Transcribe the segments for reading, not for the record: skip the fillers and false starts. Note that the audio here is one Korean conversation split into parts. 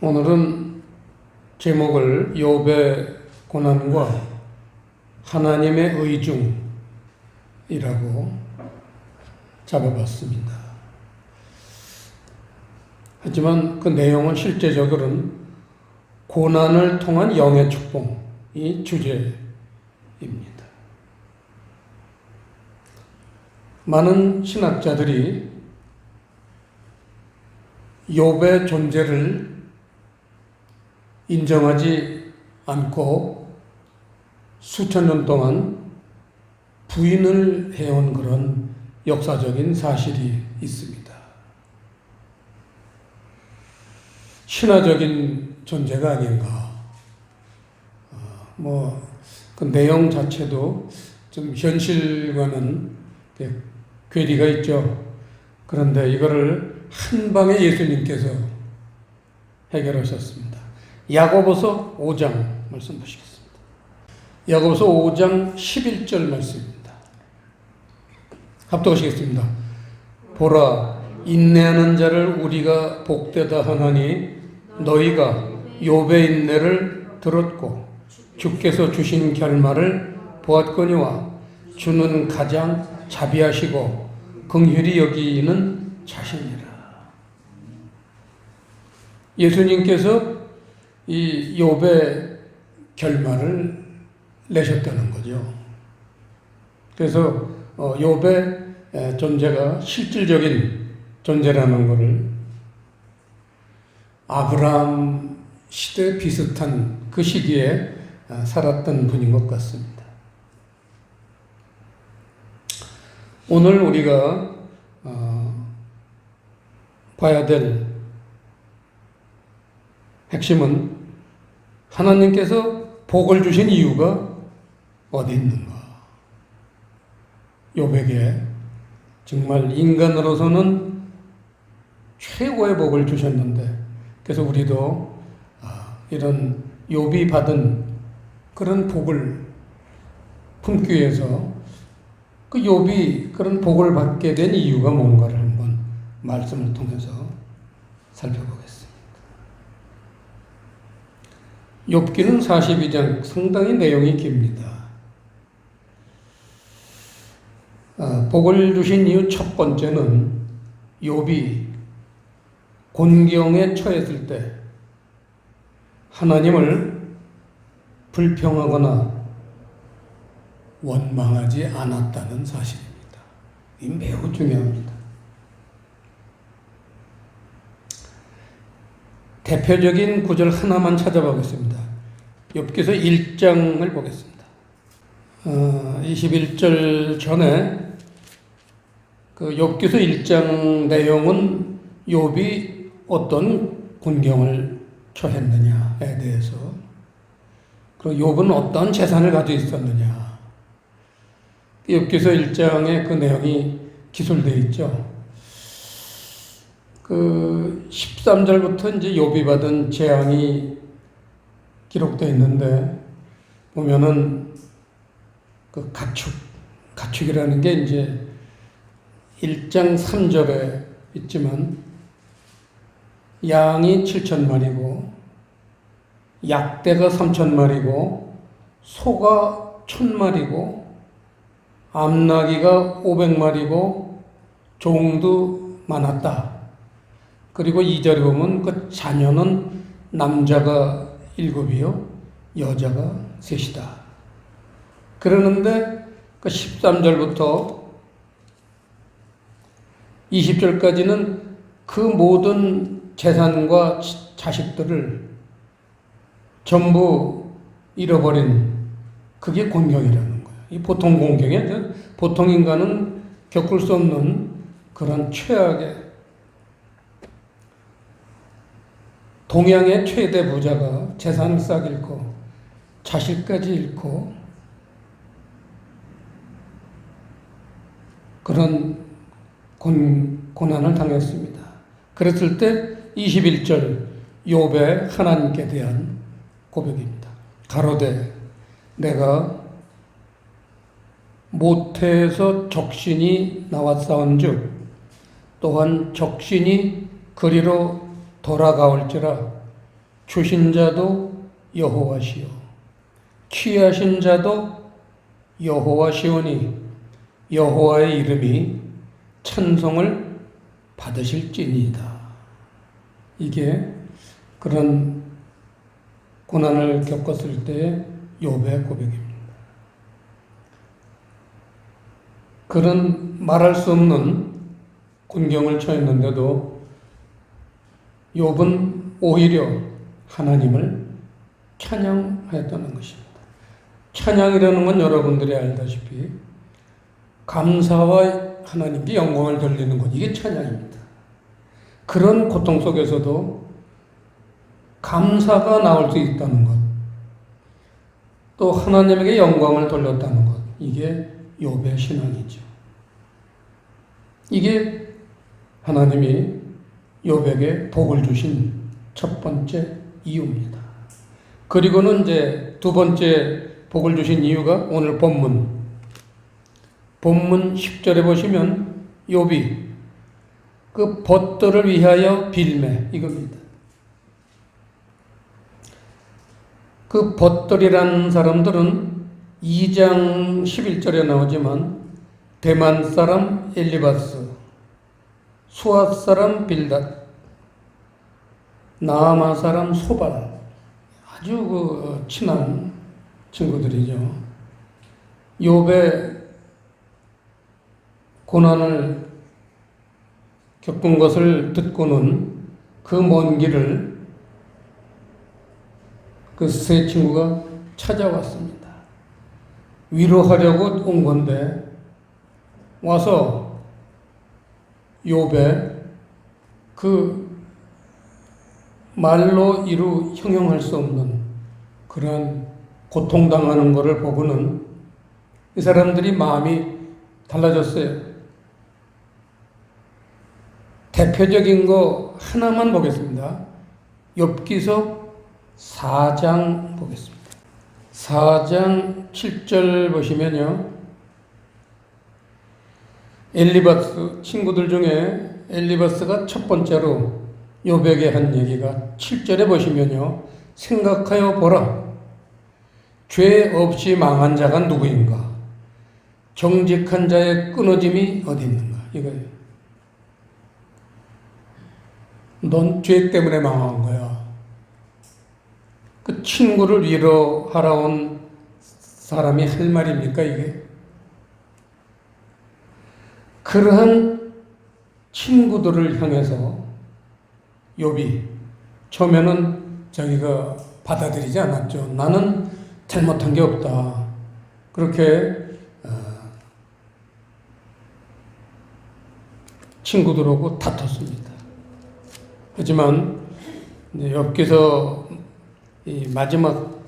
오늘은 제목을 욥의 고난과 하나님의 의중이라고 잡아봤습니다. 하지만 그 내용은 실제적으로는 고난을 통한 영의 축복이 주제입니다. 많은 신학자들이 욥의 존재를 인정하지 않고 수천 년 동안 부인을 해온 그런 역사적인 사실이 있습니다. 신화적인 존재가 아닌가. 그 내용 자체도 좀 현실과는 괴리가 있죠. 그런데 이거를 한 방에 예수님께서 해결하셨습니다. 야고보서 5장 말씀 보시겠습니다. 야고보서 5장 11절 말씀입니다. 합독하시겠습니다. 보라, 인내하는 자를 우리가 복되다 하나니 너희가 욥의 인내를 들었고 주께서 주신 결말을 보았거니와 주는 가장 자비하시고 긍휼히 여기는 자신이라. 예수님께서 이 욥의 결말을 내셨다는 거죠. 그래서 욥의 존재가 실질적인 존재라는 것을 아브라함 시대 비슷한 그 시기에 살았던 분인 것 같습니다. 오늘 우리가 봐야 될 핵심은 하나님께서 복을 주신 이유가 어디 있는가? 욥에게 정말 인간으로서는 최고의 복을 주셨는데, 그래서 우리도 이런 욥이 받은 그런 복을 품기 위해서 그 욥이 그런 복을 받게 된 이유가 뭔가를 한번 말씀을 통해서 살펴보겠습니다. 욥기는 42장 상당히 내용이 깁니다. 복을 주신 이유 첫 번째는 욥이 곤경에 처했을 때 하나님을 불평하거나 원망하지 않았다는 사실입니다. 이 매우 중요합니다. 대표적인 구절 하나만 찾아보겠습니다. 욥기서 1장을 보겠습니다. 21절 전에 그 욥기서 1장 내용은 욥이 어떤 곤경을 처했느냐에 대해서, 그리고 욥은 어떤 재산을 가지고 있었느냐, 욥기서 1장에 그 내용이 기술되어 있죠. 그 13절부터 이제 욥이 받은 재앙이 기록되어 있는데, 보면은 그 가축이라는 게 이제 1장 3절에 있지만 양이 7,000마리고 약대가 3,000마리고 소가 1,000마리고 암나귀가 500마리고 종도 많았다. 그리고 2절에 보면 그 자녀는 남자가 7이요 여자가 3이다. 그러는데 그 13절부터 20절까지는 그 모든 재산과 자식들을 전부 잃어버린, 그게 곤경이라는 거예요. 이 보통 곤경이에요. 보통 인간은 겪을 수 없는 그런 최악의, 동양의 최대 부자가 재산을 싹 잃고 자식까지 잃고 그런 고난을 당했습니다. 그랬을 때 21절 욥의 하나님께 대한 고백입니다. 가로되 내가 모태에서 적신이 나왔사온즉 또한 적신이 그리로 돌아가올지라 주신 자도 여호와시요 취하신 자도 여호와시오니 여호와의 이름이 찬송을 받으실지니이다. 이게 그런 고난을 겪었을 때의 욥의 고백입니다. 그런 말할 수 없는 곤경을 처했는데도 욥은 오히려 하나님을 찬양하였다는 것입니다. 찬양이라는 건 여러분들이 알다시피 감사와 하나님께 영광을 돌리는 것, 이게 찬양입니다. 그런 고통 속에서도 감사가 나올 수 있다는 것, 또 하나님에게 영광을 돌렸다는 것, 이게 욥의 신앙이죠. 이게 하나님이 욥에게 복을 주신 첫 번째 이유입니다. 그리고는 이제 두 번째 복을 주신 이유가 오늘 본문 10절에 보시면 욥이 그 벗들을 위하여 빌매, 이겁니다. 그 벗들이라는 사람들은 2장 11절에 나오지만 대만 사람 엘리바스, 수앗 사람 빌닷, 나아마 사람 소발, 아주 친한 친구들이죠. 욥의 고난을 겪은 것을 듣고는 그 먼 길을 그 세 친구가 찾아왔습니다. 위로하려고 온 건데 와서 욥의 그 말로 형용할 수 없는 그런 고통당하는 것을 보고는 이 사람들이 마음이 달라졌어요. 대표적인 거 하나만 보겠습니다. 욥기서 4장 보겠습니다. 4장 7절 보시면요. 엘리바스 친구들 중에 엘리바스가 첫 번째로 욥에게 한 얘기가 7절에 보시면요. 생각하여 보라. 죄 없이 망한 자가 누구인가? 정직한 자의 끊어짐이 어디 있는가? 이거예요. 넌 죄 때문에 망한 거야. 그 친구를 위로하러 온 사람이 할 말입니까, 이게? 그러한 친구들을 향해서 욥이 처음에는 자기가 받아들이지 않았죠. 나는 잘못한 게 없다. 그렇게 친구들하고 다퉜습니다. 하지만 욥기서 이 마지막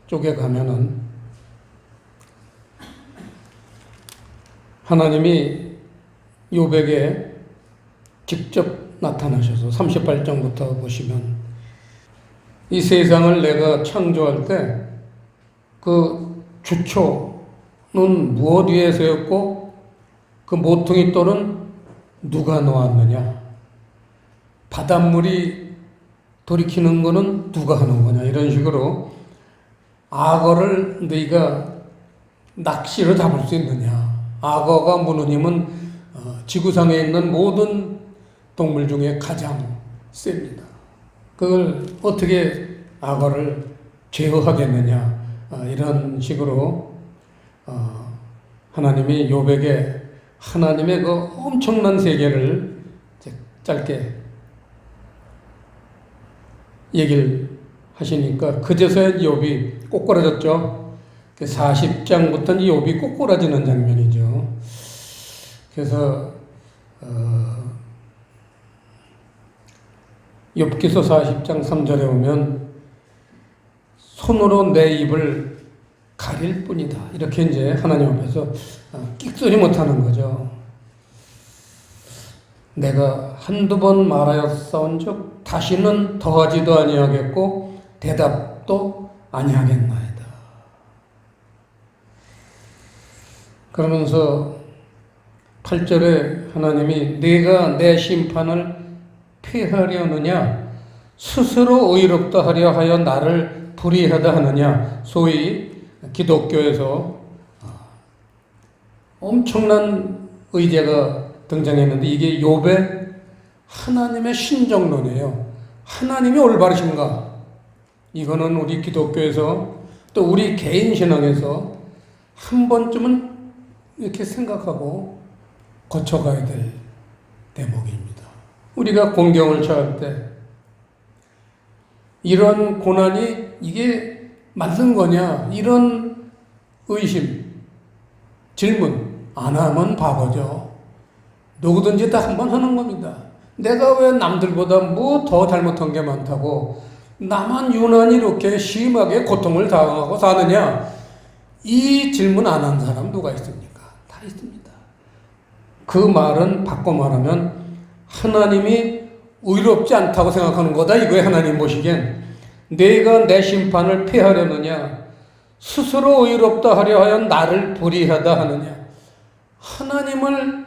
쪽에 가면은 하나님이 욥에게 직접 나타나셔서 38장부터 보시면 이 세상을 내가 창조할 때 그 주초는 무엇 위에 세웠고 그 모퉁이 돌은 누가 놓았느냐? 바닷물이 돌이키는 거는 누가 하는 거냐? 이런 식으로 악어를 너희가 낚시로 잡을 수 있느냐? 악어가 무누님은 지구상에 있는 모든 동물 중에 가장 셉니다. 그걸 어떻게 악어를 제어하겠느냐? 이런 식으로 하나님이 욥에게 하나님의 그 엄청난 세계를 짧게 얘기를 하시니까 그제서야 욥이 꼬꾸라졌죠. 40장부터는 욥이 꼬꾸라지는 장면이죠. 그래서 욥기서 40장 3절에 오면 손으로 내 입을 가릴 뿐이다. 이렇게 이제 하나님 앞에서 끽소리 못하는 거죠. 내가 한두 번 말하였사온즉 다시는 더하지도 아니하겠고 대답도 아니하겠나이다. 그러면서 8절에 하나님이 네가 내 심판을 폐하려느냐 스스로 의롭다 하려 하여 나를 불의하다 하느냐. 소위 기독교에서 엄청난 의제가 등장했는데 이게 욥의 하나님의 신정론이에요. 하나님이 올바르신가? 이거는 우리 기독교에서 또 우리 개인 신앙에서 한 번쯤은 이렇게 생각하고 거쳐가야 될 대목입니다. 우리가 공경을 처할 때 이런 고난이 이게 맞는 거냐? 이런 의심, 질문 안 하면 바보죠. 누구든지 다 한 번 하는 겁니다. 내가 왜 남들보다 뭐 더 잘못한 게 많다고 나만 유난히 이렇게 심하게 고통을 당하고 사느냐? 이 질문 안 한 사람 누가 있습니까? 다 있습니다. 그 말은 바꿔 말하면 하나님이 의롭지 않다고 생각하는 거다 이거예요. 하나님 보시기엔 내가 내 심판을 피하려느냐 스스로 의롭다 하려 하여 나를 불의하다 하느냐 하나님을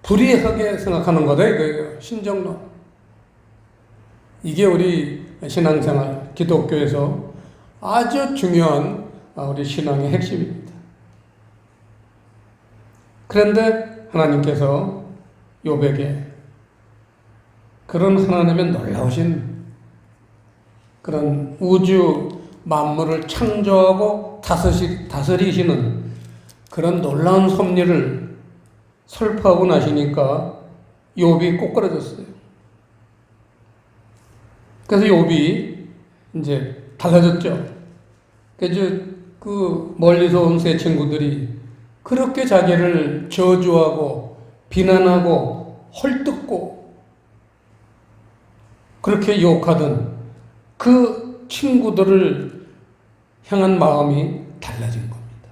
불의하게 생각하는 거다 이거예요. 신정론. 이게 우리 신앙생활 기독교에서 아주 중요한 우리 신앙의 핵심입니다. 그런데 하나님께서 욥에게 그런 하나님의 놀라우신 그런 우주 만물을 창조하고 다스리시는 그런 놀라운 섭리를 설파하고 나시니까 욥이 꼬꾸라졌어요. 그래서 욥이 이제 달라졌죠. 그래서 그 멀리서 온 세 친구들이 그렇게 자기를 저주하고 비난하고 헐뜯고 그렇게 욕하던 그 친구들을 향한 마음이 달라진 겁니다.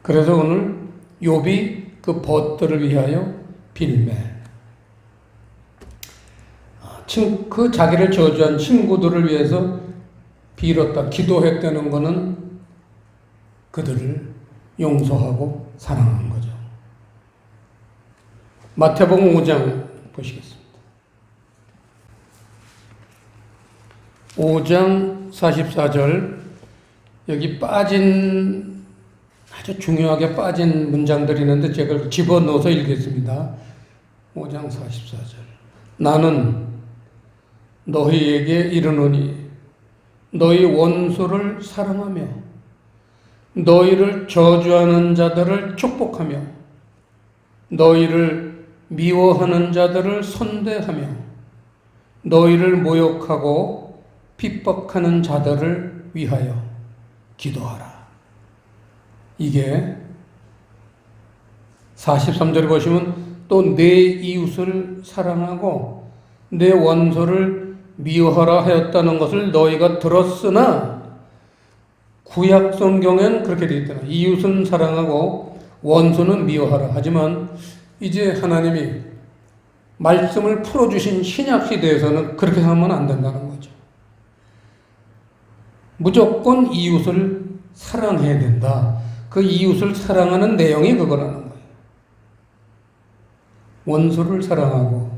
그래서 오늘 욥이 그 벗들을 위하여 빌매 그 자기를 저주한 친구들을 위해서 빌었다, 기도했다는 것은 그들을 용서하고 사랑한 거죠. 마태복음 5장 보시겠습니다. 5장 44절 여기 빠진 아주 중요하게 빠진 문장들이 있는데 제가 집어넣어서 읽겠습니다. 5장 44절 나는 너희에게 이르노니 너희 원수를 사랑하며 너희를 저주하는 자들을 축복하며 너희를 미워하는 자들을 선대하며 너희를 모욕하고 핍박하는 자들을 위하여 기도하라. 이게 43절에 보시면 또 내 이웃을 사랑하고 내 원수를 미워하라 하였다는 것을 너희가 들었으나 구약 성경엔 그렇게 되어 있잖아요. 이웃은 사랑하고 원수는 미워하라. 하지만 이제 하나님이 말씀을 풀어주신 신약 시대에서는 그렇게 하면 안 된다는 거죠. 무조건 이웃을 사랑해야 된다. 그 이웃을 사랑하는 내용이 그거라는 거예요. 원수를 사랑하고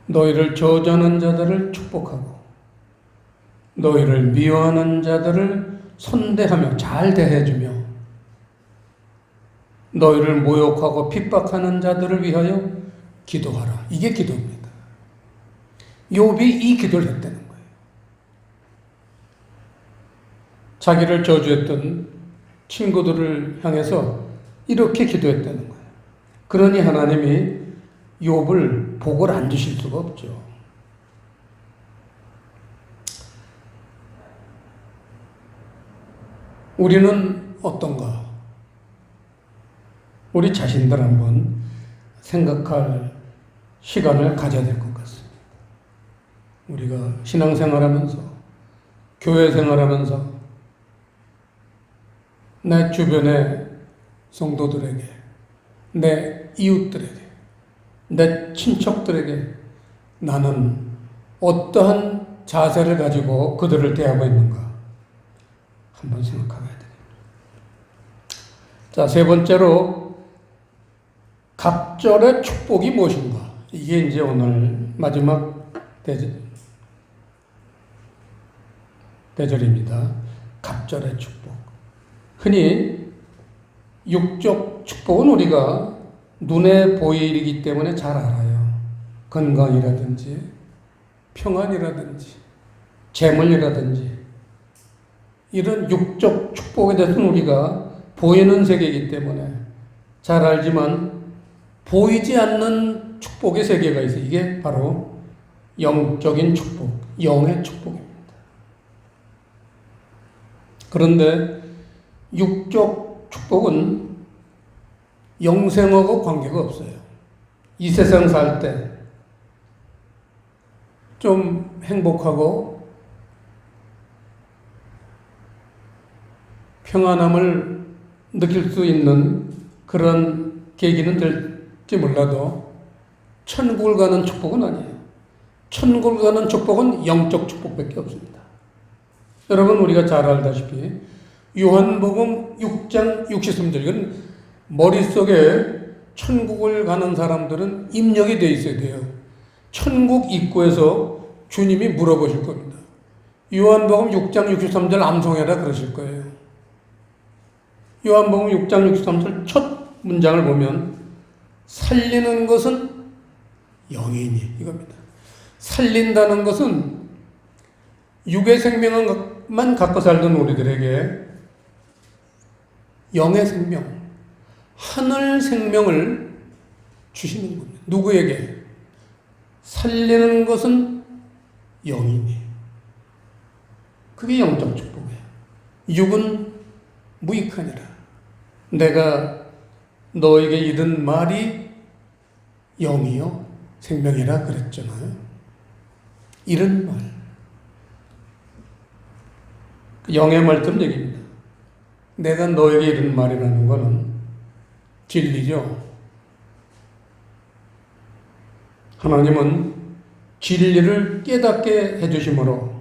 너희를 저주하는 자들을 축복하고 너희를 미워하는 자들을 선대하며 잘 대해주며 너희를 모욕하고 핍박하는 자들을 위하여 기도하라. 이게 기도입니다. 욥이 이 기도를 했다는 거예요. 자기를 저주했던 친구들을 향해서 이렇게 기도했다는 거예요. 그러니 하나님이 욥을 복을 안 주실 수가 없죠. 우리는 어떤가? 우리 자신들 한번 생각할 시간을 가져야 될 것 같습니다. 우리가 신앙생활하면서 교회 생활하면서 내 주변의 성도들에게 내 이웃들에게 내 친척들에게 나는 어떠한 자세를 가지고 그들을 대하고 있는가 한번 생각해봐야 됩니다. 자, 세 번째로 갑절의 축복이 무엇인가? 이게 이제 오늘 마지막 대절입니다. 갑절의 축복. 흔히 육적 축복은 우리가 눈에 보이기 때문에 잘 알아요. 건강이라든지 평안이라든지 재물이라든지 이런 육적 축복에 대해서는 우리가 보이는 세계이기 때문에 잘 알지만 보이지 않는 축복의 세계가 있어요. 이게 바로 영적인 축복, 영의 축복입니다. 그런데 육적 축복은 영생하고 관계가 없어요. 이 세상 살 때 좀 행복하고 평안함을 느낄 수 있는 그런 계기는 될지 몰라도 천국을 가는 축복은 아니에요. 천국을 가는 축복은 영적 축복밖에 없습니다. 여러분 우리가 잘 알다시피 요한복음 6장 63절 이건 머릿속에 천국을 가는 사람들은 입력이 돼 있어야 돼요. 천국 입구에서 주님이 물어보실 겁니다. 요한복음 6장 63절 암송해라 그러실 거예요. 요한복음 6장 63절 첫 문장을 보면 살리는 것은 영이니 이겁니다. 살린다는 것은 육의 생명만 갖고 살던 우리들에게 영의 생명, 하늘 생명을 주시는 겁니다. 누구에게? 살리는 것은 영이니. 그게 영적 축복이에요. 육은 무익하니라. 내가 너에게 이른 말이 영이요 생명이라 그랬잖아요. 이른 말. 영의 말씀 얘기입니다. 내가 너에게 이른 말이라는 것은 진리죠. 하나님은 진리를 깨닫게 해주심으로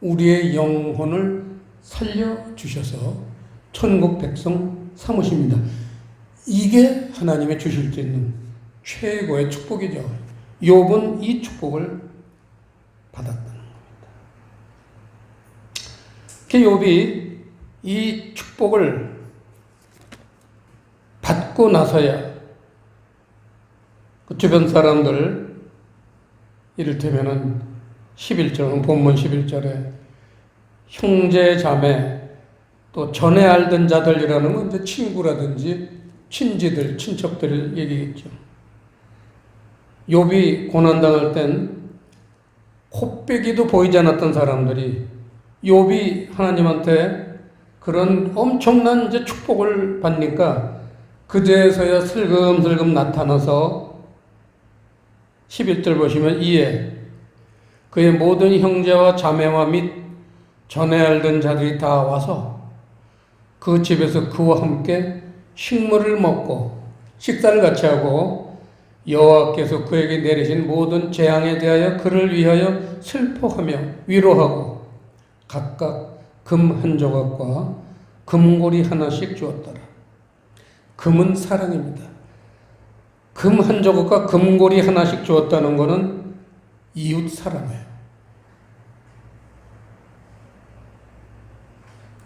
우리의 영혼을 살려주셔서 천국 백성 삼으십니다. 이게 하나님의 주실 수 있는 최고의 축복이죠. 욥은 이 축복을 받았다는 겁니다. 욥이 이 축복을 받고 나서야 그 주변 사람들 이를테면은 11절, 본문 11절에 형제, 자매, 또 전에 알던 자들이라는 건 이제 친구라든지 친지들, 친척들을 얘기겠죠. 욥이 고난당할 땐 코빼기도 보이지 않았던 사람들이 욥이 하나님한테 그런 엄청난 이제 축복을 받으니까 그제서야 슬금슬금 나타나서 11절 보시면 이에 그의 모든 형제와 자매와 및 전에 알던 자들이 다 와서 그 집에서 그와 함께 식물을 먹고 식사를 같이 하고 여호와께서 그에게 내리신 모든 재앙에 대하여 그를 위하여 슬퍼하며 위로하고 각각 금 한 조각과 금고리 하나씩 주었더라. 금은 사랑입니다. 금 한 조각과 금고리 하나씩 주었다는 것은 이웃 사랑이에요.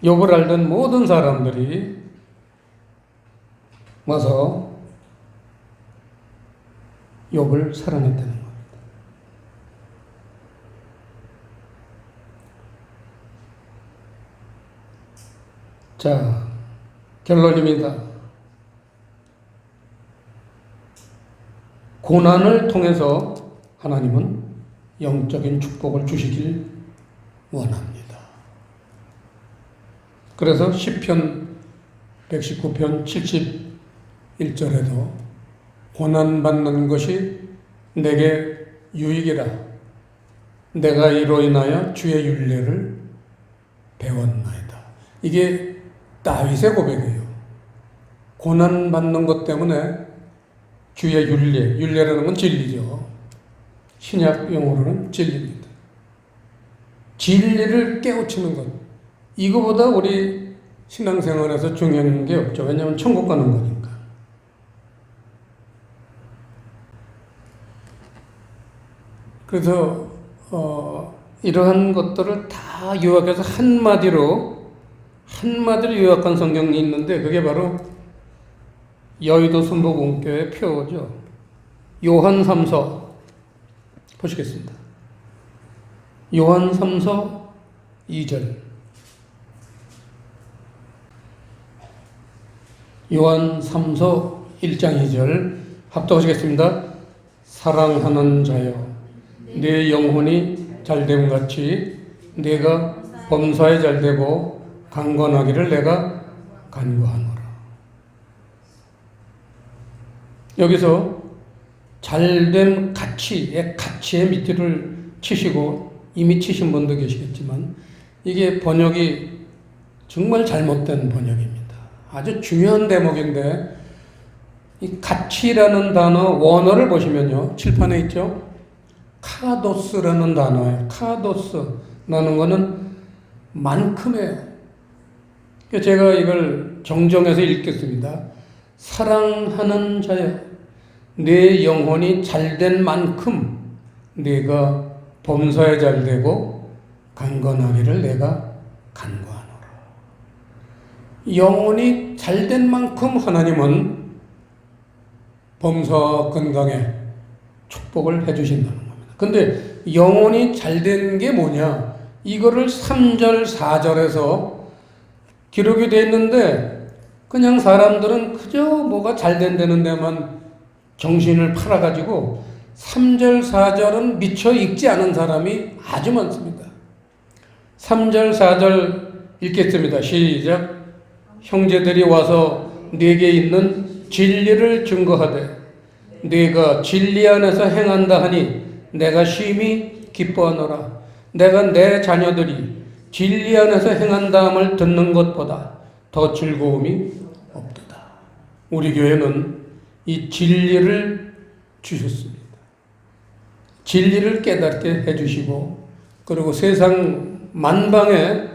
욥을 알던 모든 사람들이 와서 욥을 사랑했다는 겁니다. 자, 결론입니다. 고난을 통해서 하나님은 영적인 축복을 주시길 원합니다. 그래서 시편 119편 71절에도 고난받는 것이 내게 유익이라 내가 이로 인하여 주의 율례를 배웠나이다. 이게 다윗의 고백이에요. 고난받는 것 때문에 주의 율례라는 건 진리죠. 신약 용어로는 진리입니다. 진리를 깨우치는 것. 이거보다 우리 신앙생활에서 중요한 게 없죠. 왜냐하면 천국 가는 거니까. 그래서 이러한 것들을 다 요약해서 한마디로 요약한 성경이 있는데 그게 바로 여의도 순복음교회 표어죠. 요한 3서 보시겠습니다. 요한 3서 2절. 요한 3서 1장 2절 합독하시겠습니다. 사랑하는 자여, 내 영혼이 잘됨 같이 내가 범사에 잘되고 강건하기를 내가 간구하노라. 여기서 잘됨 가치의 밑줄을 치시고 이미 치신 분도 계시겠지만 이게 번역이 정말 잘못된 번역입니다. 아주 중요한 대목인데 이 가치라는 단어 원어를 보시면요. 칠판에 있죠. 카도스라는 단어예요. 카도스라는 거는 만큼이에요. 제가 이걸 정정해서 읽겠습니다. 사랑하는 자여, 내 영혼이 잘된 만큼 내가 범사에 잘되고 강건하기를 내가 간구하노라. 영혼이 잘된 만큼 하나님은 범사 건강에 축복을 해주신다는 겁니다. 근데 영혼이 잘된 게 뭐냐? 이거를 3절, 4절에서 기록이 되어 있는데 그냥 사람들은 그저 뭐가 잘된다는 데만 정신을 팔아가지고 3절, 4절은 미처 읽지 않은 사람이 아주 많습니다. 3절, 4절 읽겠습니다. 시작. 형제들이 와서 네게 있는 진리를 증거하되 네가 진리 안에서 행한다 하니 내가 심히 기뻐하노라. 내가 내 자녀들이 진리 안에서 행한다함을 듣는 것보다 더 즐거움이 없도다. 우리 교회는 이 진리를 주셨습니다. 진리를 깨닫게 해주시고 그리고 세상 만방에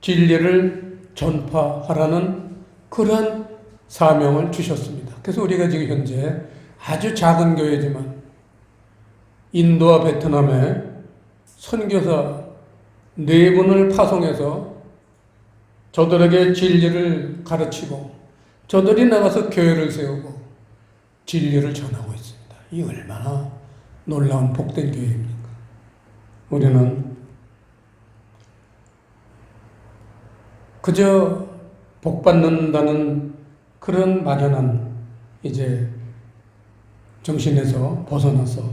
진리를 전파하라는 그러한 사명을 주셨습니다. 그래서 우리가 지금 현재 아주 작은 교회지만 인도와 베트남에 선교사 4분을 파송해서 저들에게 진리를 가르치고 저들이 나가서 교회를 세우고 진리를 전하고 있습니다. 이 얼마나 놀라운 복된 교회입니까? 우리는 그저 복받는다는 그런 막연한 이제 정신에서 벗어나서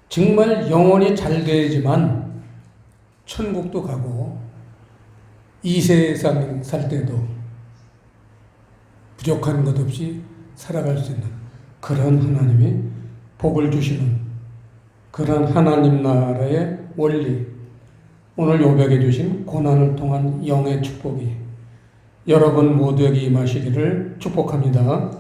정말 영혼이 잘 되지만 천국도 가고 이 세상 살 때도 부족한 것 없이 살아갈 수 있는 그런 하나님이 복을 주시는 그런 하나님 나라의 원리, 오늘 요백해 주신 고난을 통한 영의 축복이 여러분 모두에게 임하시기를 축복합니다.